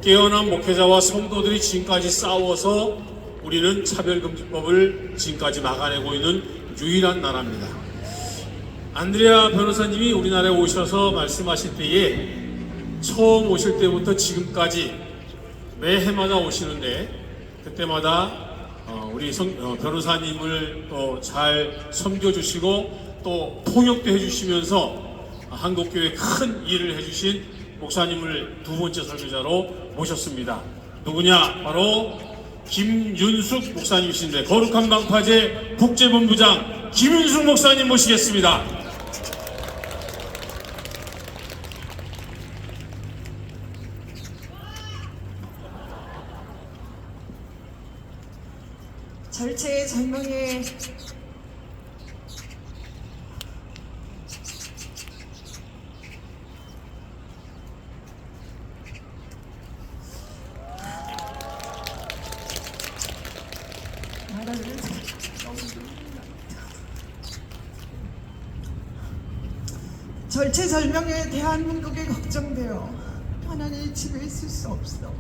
깨어난 목회자와 성도들이 지금까지 싸워서 우리는 차별금지법을 지금까지 막아내고 있는 유일한 나라입니다. 안드레아 변호사님이 우리나라에 오셔서 말씀하실 때에 처음 오실 때부터 지금까지 매해마다 오시는데 그때마다 우리 변호사님을 또 잘 섬겨주시고 또 통역도 해주시면서 한국교회 큰 일을 해주신 목사님을 두 번째 설교자로 모셨습니다. 누구냐? 바로 김윤숙 목사님이신데 거룩한 방파제 국제본부장 김윤숙 목사님 모시겠습니다. 절체절명의 절체절명의 대한민국에 걱정되어 편안히 집에 있을 수 없어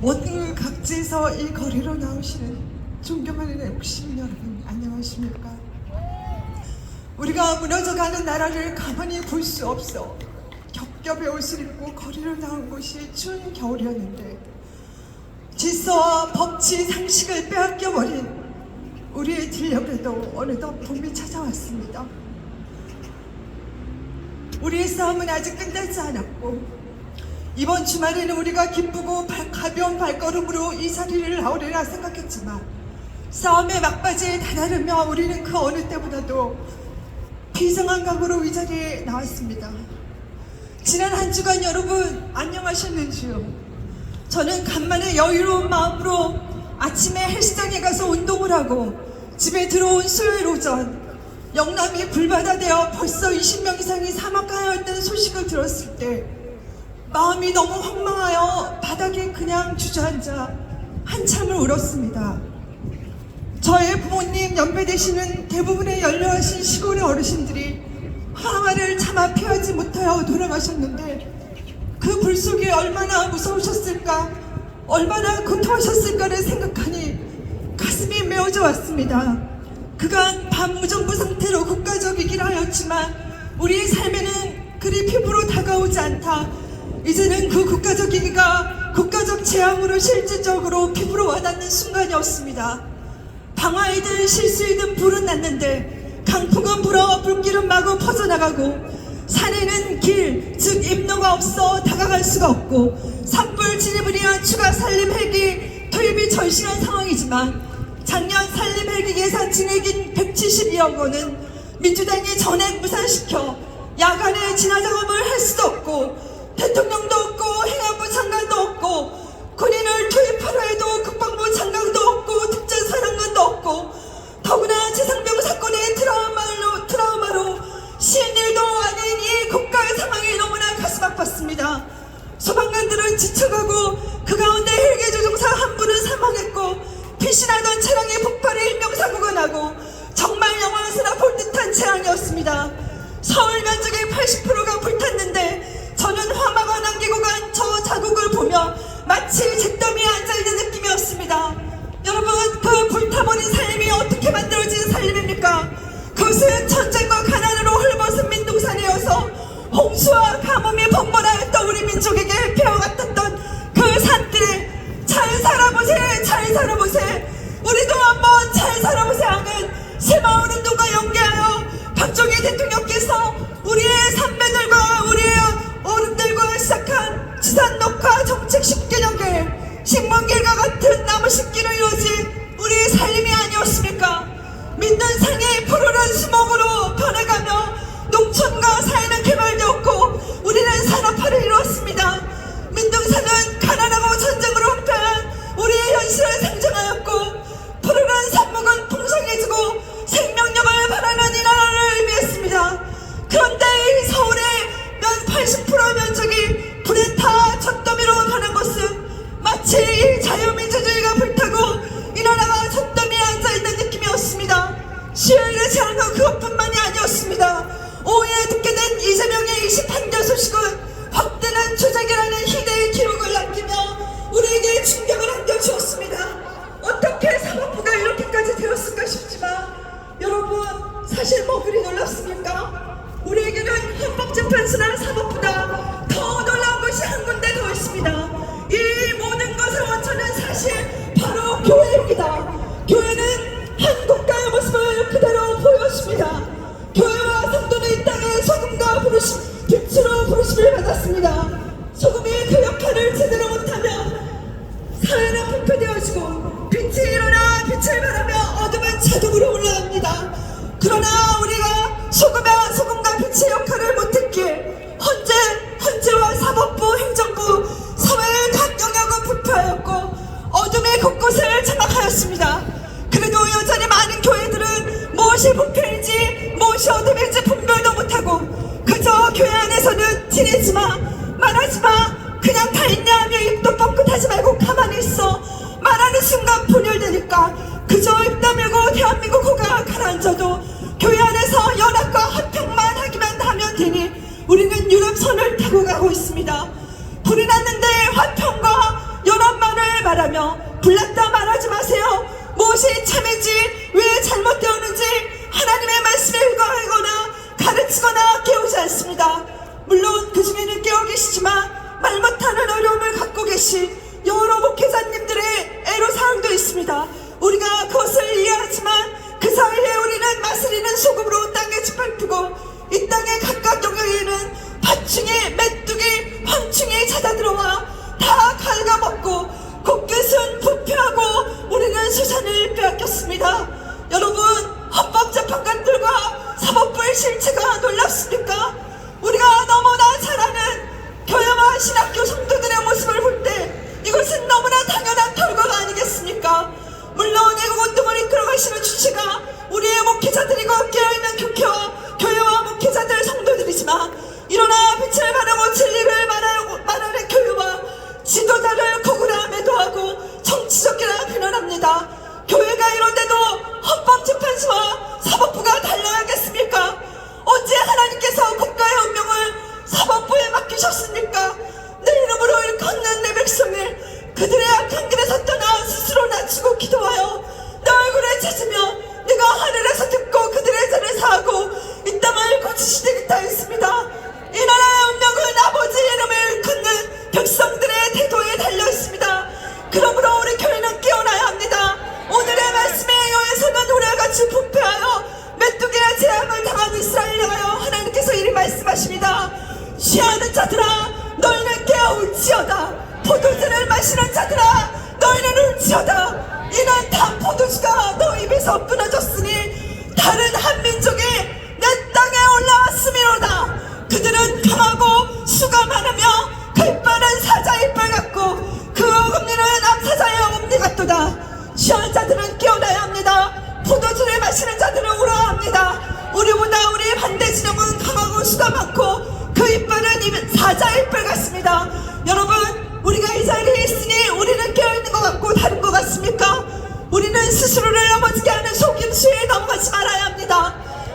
모든 각지에서 이 거리로 나오시는 존경하는 애국심 여러분, 안녕하십니까? 우리가 무너져가는 나라를 가만히 볼 수 없어 겹겹의 옷을 입고 거리로 나온 곳이 추운 겨울이었는데 질서와 법치, 상식을 빼앗겨버린 우리의 딜력에도 어느덧 봄이 찾아왔습니다. 우리의 싸움은 아직 끝나지 않았고 이번 주말에는 우리가 기쁘고 가벼운 발걸음으로 이 자리를 나오리라 생각했지만 싸움의 막바지에 다다르며 우리는 그 어느 때보다도 비상한 각오로 이 자리에 나왔습니다. 지난 한 주간 여러분 안녕하셨는지요? 저는 간만에 여유로운 마음으로 아침에 헬스장에 가서 운동을 하고 집에 들어온 수요일 오전 영남이 불바다되어 벌써 20명 이상이 사망하였다는 소식을 들었을 때 마음이 너무 황망하여 바닥에 그냥 주저앉아 한참을 울었습니다. 저의 부모님 연배 되시는 대부분의 연로하신 시골의 어르신들이 황화를 참아 피하지 못하여 돌아가셨는데 그 불 속에 얼마나 무서우셨을까, 얼마나 고통하셨을까를 생각하니 가슴이 메어져 왔습니다. 그간 반무정부 상태로 국가적이긴 하였지만 우리의 삶에는 그리 피부로 다가오지 않다. 이제는 그 국가적이기가 국가적 재앙으로 실질적으로 피부로 와닿는 순간이었습니다. 방화이든 실수이든 불은 났는데 강풍은 불어 불길은 마구 퍼져나가고 산에는 길, 즉 입로가 없어 다가갈 수가 없고 산불 진입을 위한 추가 산림 헬기 투입이 절실한 상황이지만 작년 산림 헬기 예산 진액인 172억 원은 민주당이 전액 무산시켜 야간에 진화작업을 할 수도 없고 대통령도 없고 행안부 장관도 없고 군인을 투입하려 해도 국방부 장관도 없고 특전사령관도 없고 더구나 최상병 사건의 트라우마로 시민들도 아닌 이 국가의 상황이 너무나 가슴 아팠습니다. 소방관들은 지쳐가고 그 가운데 헬기 조종사 한 분은 사망했고 피신하던 차량에 폭발해 인명사고가 나고 정말 영화에서나 볼 듯한 재앙이었습니다. 서울 면적의 80%가 불탔는데 저는 화마가 남기고 간 저 자국을 보며 마치 잿더미에 앉아있는 느낌이었습니다. 여러분, 그 불타버린 삶이 어떻게 만들어진 삶입니까? 그것은 전쟁과 가난으로 헐벗은 민둥산이어서 홍수와 가뭄이 번번하였던 우리 민족에게 배워갔던 그 산들에 잘 살아보세, 잘 살아보세, 우리도 한번 잘 살아보세 하는 새마을운동과 연계하여 박정희 대통령께서 우리의 선배들과 우리의 단순한 사법보다 더 놀라운 것이 한 군데 더 있습니다. 이 모든 것의 원천은 사실 바로 교회입니다. 교회는 한 국가의 모습을 그대로 보여줍니다. 교회와 성도는 이 땅의 소금과 빛으로 부르심을 받았습니다. 소금이 그 역할을 제대로 못하면 사회는 부패되어지고 빛이 일어나 빛을 발하며 어둠은 자동으로 올라갑니다. 그러나 우리가 소금과 빛의 역할을 못했기에 헌재와 사법부, 행정부, 사회의 각 영역은 부패하였고 어둠의 곳곳을 장악하였습니다. 그래도 여전히 많은 교회들은 무엇이 부패인지 무엇이 어둠인지 분별도 못하고 그저 교회 안에서는 티내지마, 말하지마, 그냥 다 있냐 하며 입도 뻥끗하지 말고 가만히 있어. 말하는 순간 분열되니까 그저 입 다물고 대한민국 호가 가라앉아도 교회 안에서 연합과 화평만 하기만 하면 되니 우리는 유럽선을 타고 가고 있습니다. 불이 났는데 화평과 연합만을 말하며 불났다 말하지 마세요. 무엇이 참인지 왜 잘못되었는지 하나님의 말씀에 의거하거나 가르치거나 깨우지 않습니다. 물론 그 중에는 깨어 계시지만 말 못하는 어려움을 갖고 계신 여러 목회자님들의 애로사항도 있습니다. 우리가 그것을 이해하지만 그 사이에 우리는 마스리는 소금으로 땅에 짓밟히고 이 땅의 각각 영역에는 파충이, 메뚜기, 황충이 찾아들어와 다 갉아먹고 곳곳은 부패하고 우리는 수산을 빼앗겼습니다. 여러분, 헌법재판관들과 사법부의 실체가 놀랍습니까? 우리가 너무나 잘 아는 교회와 신학교 성도들의 모습을 볼 때 이것은 너무나 당연한 결과가 아니겠습니까? 물론 애국운동을 이끌어가시는 주체가 우리의 목회자들이고 깨어있는 교회와 목회자들 성도들이지만 일어나 빛을 발하고 진리를 말하는 교회와 지도자를 거구라 매도하고 정치적이라 비난합니다. 교회가 이런데도 헌법재판소와 사법부가 달라야겠습니까? 언제 하나님께서 국가의 운명을 사법부에 맡기셨습니까? 내 이름으로 일컫는 내 백성을 그들의 악한 길에서 떠나 스스로 낮추고 기도하여 내 얼굴에 찾으며 내가 하늘에서 듣고 그들의 죄를 사하고 이 땅을 고치시되겠다 했습니다. 이 나라의 운명은 아버지 이름을 일컫는 백성들의 태도에 달려있습니다. 그러므로 우리 교회는 깨어나야 합니다. 오늘의 말씀에 의해서는 우리와 같이 부패하여 메뚜기의 재앙을 당한 이스라엘에 하여 하나님께서 이리 말씀하십니다. 취하는 자들아 너희는 깨어올지어다. 포도주를 마시는 자들아 너희는 울지어다. 이는 다 포도주가 너 입에서 끊어졌으니 다른 한 민족이 내 땅에 올라왔음이로다. 그들은 강하고 수가 많으며 그 이빨은 사자의 이빨 같고 그 어금니는 암사자의 어금니 같도다. 취한 자들은 깨어나야 합니다. 포도주를 마시는 자들은 울어야 합니다. 우리보다 우리의 반대 진영은 강하고 수가 많고 그 이빨은 사자의 이빨 같습니다. 여러분, 우리가 이 자리에 있으니 우리는 깨어있는 것 같고 다른 것 같습니까? 우리는 스스로를 넘어지게 하는 속임수에 넘어가지 말아야 합니다.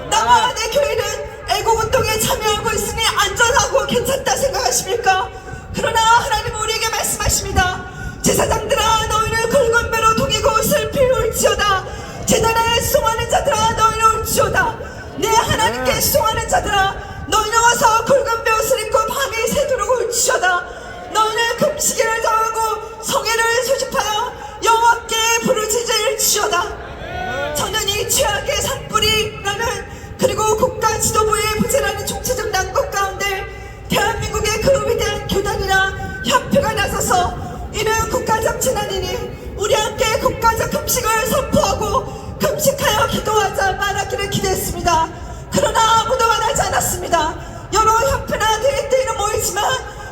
나와 내 교회는 애국운동에 참여하고 있으니 안전하고 괜찮다 생각하십니까? 그러나 하나님은 우리에게 말씀하십니다. 제사장들아 너희는 굵은 배로 동이고 슬피 울지어다. 제단에 수송하는 자들아 너희는 울지어다. 내 하나님께 수송하는 자들아 너희는 와서 굵은 배 옷을 입고 밤이 새도록 울지어다. 너희는 금식일을 정하고 성회를 소집하여 여호와께 부르짖을지어다. 저는 이 최악의 산불이라는 그리고 국가 지도부의 부재라는 총체적 난국 가운데 대한민국의 그 위대한 교단이나 협회가 나서서 이는 국가적 재난이니 우리 함께 국가적 금식을 선포하고 금식하여 기도하자 말하기를 기대했습니다. 그러나 아무도 말하지 않았습니다. 여러 협회나 대회들은 모이지만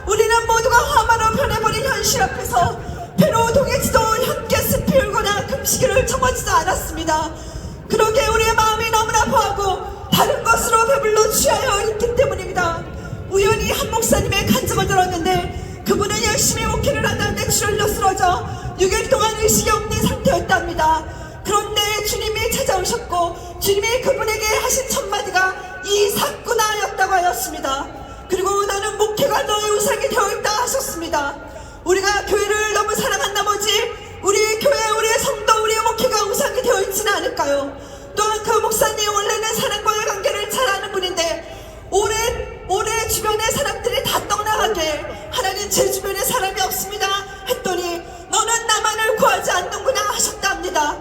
우리는 모두가 화마로 변해버린 현실 앞에서 배로 동해지도 함께 습히 울거나 금식을 청하지도 않았습니다. 그러기에 우리의 마음이 너무나 보하고 다른 것으로 배불러 취하여 있기 때문입니다. 우연히 한 목사님의 간증을 들었는데 그분은 열심히 목회를 하다 뇌출혈로 쓰러져 6일 동안 의식이 없는 상태였답니다. 그런데 주님이 찾아오셨고 주님이 그분에게 하신 첫마디가 이 사구나였다고 하였습니다. 그리고 나는 목회가 너의 우상이 되어있다 하셨습니다. 우리가 교회를 너무 사랑한 나머지 우리 교회, 우리의 성도, 우리의 목회가 우상이 되어있지는 않을까요? 또한 그 목사님 원래는 사람과의 관계를 잘 아는 분인데 올해 주변에 제 주변에 사람이 없습니다 했더니 너는 나만을 구하지 않는구나 하셨답니다.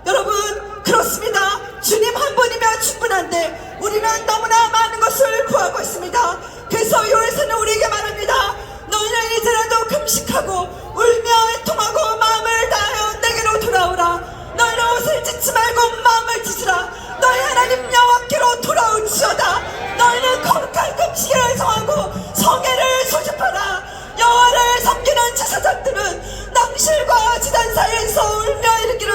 여러분, 그렇습니다. 주님 한 분이면 충분한데 우리는 너무나 많은 것을 구하고 있습니다. 그래서 요에서는 우리에게 말합니다. 너희는 이제라도 금식하고 울며 애통하고 마음을 다하여 내게로 돌아오라. 너희는 옷을 찢지 말고 마음을 찢으라. 너희 하나님 여호와께로 돌아올지어다. 너희는 거룩한 금식을 정하고 성회를 소집하라. 여호와를 섬기는 제사장들은 낭실과 지단 사이에서 울며 이르기를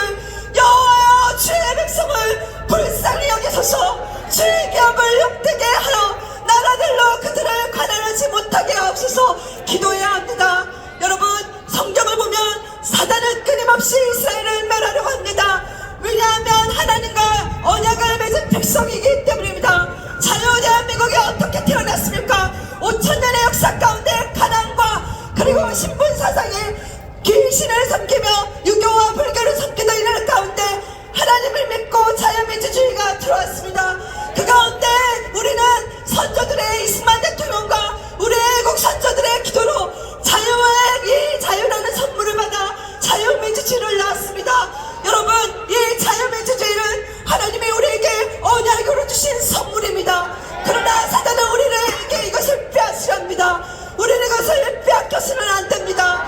여호와여, 주의 백성을 불쌍히 여기소서. 주의 기업을 욕되게 하여 나라들로 그들을 관할하지 못하게 하옵소서 기도해야 합니다. 여러분, 성경을 보면 사단은 끊임없이 이스라엘을 멸하려고 합니다. 왜냐하면 하나님과 언약을 맺은 백성이기 때문입니다. 자유 대한민국이 어떻게 태어났습니까? 5,000년의 역사 가운데 가난과 그리고 신분사상의 귀신을 섬기며 유교와 불교를 섬기던 이런 가운데 하나님을 믿고 자유민주주의가 들어왔습니다. 그 가운데 우리는 선조들의 이승만 대통령과 우리 애국 선조들의 기도로 이 자유라는 선물을 받아 자유민주주의를 낳았습니다. 여러분, 이 자유민주주의는 하나님이 우리에게 언약으로 주신 선물입니다. 그러나 사단은 우리에게 이것을 빼앗으려 합니다. 우리는 이것을 빼앗겨서는 안 됩니다.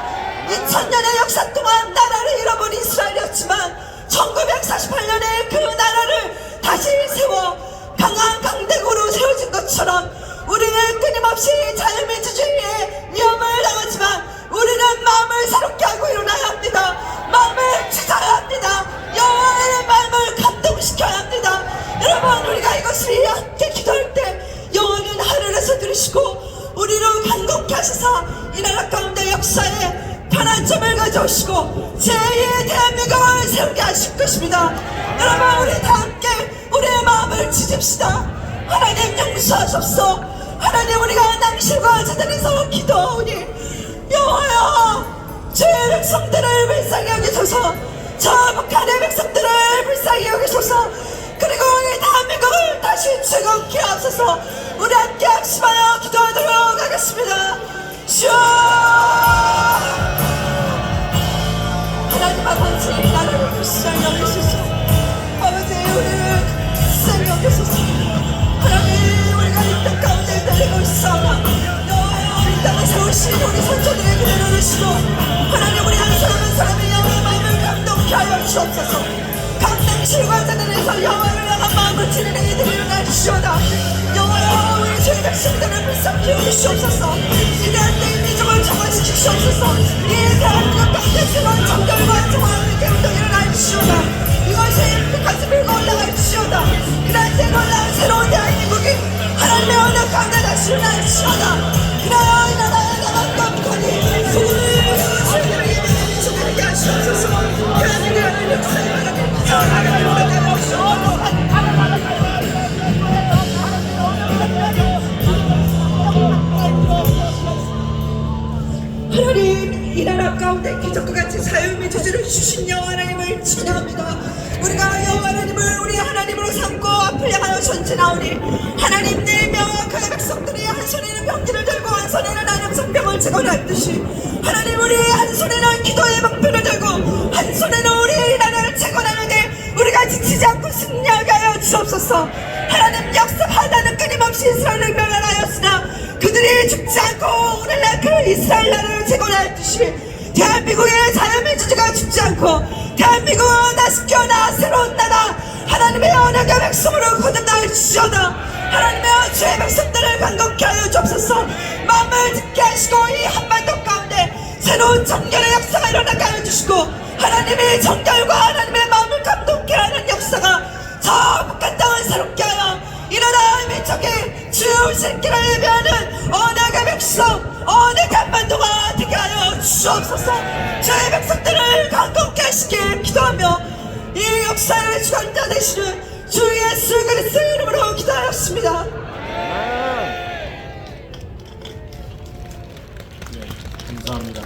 2000년의 역사 동안 나라를 잃어버린 이스라엘이었지만 1948년에 그 나라를 다시 세워 강한 강대국으로 세워진 것처럼 우리는 끊임없이 자유민주주의의 위험을 당하지만 우리는 마음을 새롭게 하고 일어나야 합니다. 마음을 찢어야 합니다. 여호와의 마음을 감동시켜야 합니다. 여러분, 우리가 이것을 함께 기도할 때 여호와는 하늘에서 들으시고 우리를 간곡히 하시사 이 나라 가운데 역사에 편안점을 가져오시고 제2의 대한민국을 세우게 하실 것입니다. 여러분, 우리 다 함께 우리의 마음을 찢읍시다. 하나님 용서하소서. 하나님, 우리가 낭실과 자단에서 기도하오니 여호와여, 주의 백성들을 불쌍히 여기소서. 저 북한의 백성들을 불쌍히 여기소서. 그리고 이 대한민국을 다시 즐겁게 하소서. 우리 함께 합심하여 기도하도록 하겠습니다. 주여, 하나님 아버지, 나라를 불쌍히 여기소서. 아버지, 우리를 불쌍히 여기소서. 하나님, 우리가 이 땅 가운데 달리고 있사오나 여호와여, 이 땅을 세우신 우리 선조들의 기도를 들으시고 하나님, 우리 한 사람 한 사람의 영의 마음을 감동케 하여 주옵소서. 강낭실과 자단에서 여호와를 향한 마음을 지니는 이들이 일어나 주시오다. 여호와여, 우리 주의 백성들을 불쌍히 여기시옵소서. 이대한 때 민족을 정화시키시옵소서. 이 대한민국 가운데 새로운 정결과 정화를 깨우쳐 일어나 주시오다. 이것이 끝까지 밀고 올라갈 주시오다. 그날 때 놀라운 새로운 대한민국이 하나님의 언약 가운데 다시 일어나 주시오다. 그날 나라의 나만과 북한이 소금을 주님에게 하시옵소서. 대한민국의 하나님 역사에 하나님 하나님, 이 나라 가운데 기적과 같이 자유민주주의를 주신 여호와 하나님을 찬양합니다. 우리가 여호와 하나님을 우리 하나님으로 삼고 앞을 향하여 전진하오니 하나님, 내 명확하게 백성들이 한 손에는 병기를 들고 한 손에는 안염성병을 재건하듯이 하나님, 우리 한 손에는 기도의 방패를 들고 한 손에는 우리 나라를 재건하는데 우리가 지치지 않고 승리하게 하여 주옵소서. 하나님, 역사하다는 끊임없이 이스라엘을 멸하였으나 그들이 죽지 않고 오늘날 그 이스라엘 나라를 재건하였듯이 대한민국의 자유민주주의가 죽지 않고 대한민국은 다시 깨어나 새로운 나라 하나님의 언약의 백성으로 거듭날 주시오다. 하나님의 주의 백성들을 간곡히 하여 주옵소서. 마음을 듣게 하시고 이 한반도 가운데 새로운 정결의 역사가 일어나게 하여 주시고 하나님의 정결과 하나님의 마음을 감동케 하는 역사가 저 북한 땅을 새롭게 하여 이 나라 민족의 주의 길을 예배하는 언약의 백성, 언약 한반도가 되게 하여 주옵소서. 주의 백성들을 간곡히 하시길 기도하며 이 역사의 주관자 되시는 주 예수 그리스도의 이름으로 기도하였습니다. 네, 감사합니다.